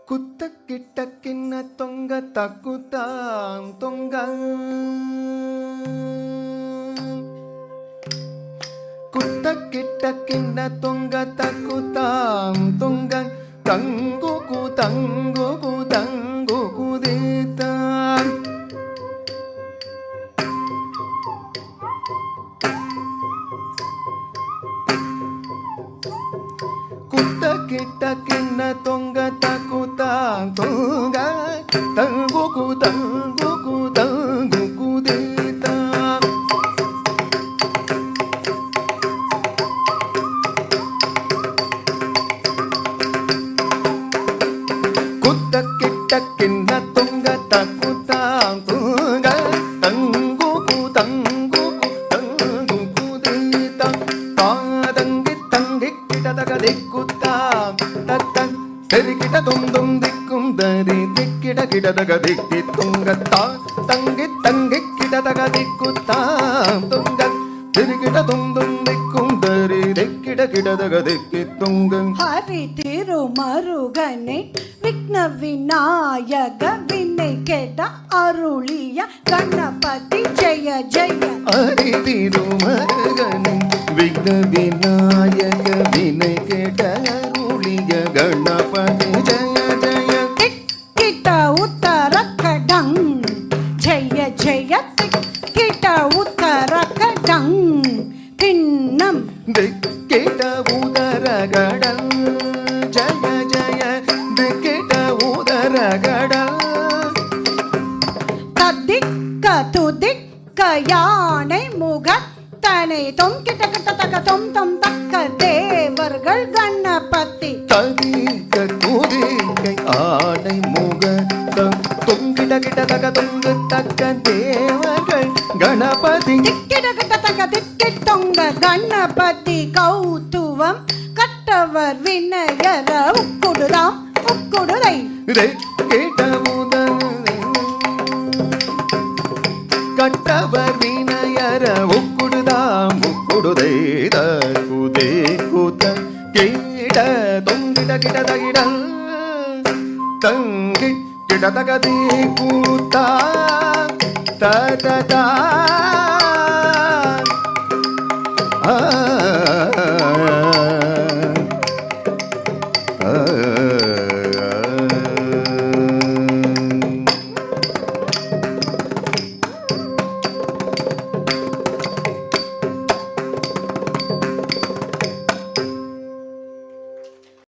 ಕುತ್ತ ಕಿಟ್ಟ ಕಿನ್ನ ತೊಂಗ ತಕ್ಕುತ್ತ ತೊಂಗ ಕುತ್ತ ಕಿಟ್ಟ ಕಿನ್ನ ತೊಂಗ ತಕ್ಕುತ್ತ ತೊಂಗ ತಂಗುಕು ತಂಗುಕು ತಂಗುಕು ದೇತ ಕುತ್ತ ಕಿಟ್ಟ ಕಿನ್ನ ತೊಂಗ ತಕ್ಕುತ್ತ ತೊಂಗ ತಂಗುಕು ತಂಗುಕು ತಂಗುಕು ದೇತ ಕುತ್ತ ಕಿಟ್ಟ ಕಿನ್ನ ತೊಂಗ ತಕ್ಕುತ್ತ ತೊಂಗ ತಂಗುಕು ತಂಗುಕು ತಂಗುಕು ದೇತ ತಾದಂಗಿ ತಂಗಿ ಕಿಟದಗ ದಿಕ್ಕುತ್ತ ತತ್ತನ್ ತೆರಿಕಿಟ ತುಂದುಂ ದಿಕ್ಕುಂ ದರಿ ದಿಕ್ಕಿಡ ಕಿಡದಗ ದಿಕ್ಕಿ ತುಂಗ ತಂಗಿ ತಂಗಿ ಕಿಡದಗ ದಿಕ್ಕುತ್ತ ತುಂಗ ತೆರಿಕಿಟ ತುಂದುಂ ದಿಕ್ಕುಂ ದರಿ ದಿಕ್ಕಿಡ ಕಿಡದಗ ದಿಕ್ಕಿ ತುಂಗ ಹರಿತಿರು ಮರುಗನೆ ವಿಘ್ನ ವಿನಾಯಕ ವಿನಯ ಕೆಡ ಅರುಳಿಯ ಗಣಪತಿ ಜಯ ಜಯ ಹರಿತಿರು ಮರುಗನೆ ವಿಘ್ನ ವಿನಾಯಕ ವಿನಯ ಕೆಡ ಅರುಳಿಯ ಗಣಪತಿ ಜಯ ಜಯ ಕಿಟ ಉತ್ತರ ಕಡಂ ಜಯ ಜಯ ಕಿಟ ಉತ್ತರ ಕಡಂ ಭಿನ್ನಂ ದಿಕ್ಕಿಟ ಉದರಗಡ ಜಯ ಜಯ ದಿಕ್ಕಿಟ ಉದರಗಡ ತದಿಕ್ಕ ತುದಿಕ್ಕ யானை முகத்தனை தொம் கிட்ட கிட்ட தக்க தொம் தொம் தக்க தேவர்கள் கணபதி ததிக்க துதிக்கை ஆடை முக தொங்கிட கிட்ட தக தொங்கு தக்க தேவர்கள் கணபதி திக்கிட கிட்ட தக்க திக்கி தொங்க கணபதி கௌத்துவம் கட்டவர் வினயர உக்குடுதாம் உக்குடுதை கிட்ட கட்டவர் வினயர உக்குடுதாம் உக்குடுதை குதே குத கீட தொங்கிட கிட தகிட தங்கி கிட தகதி கூத்தா ததா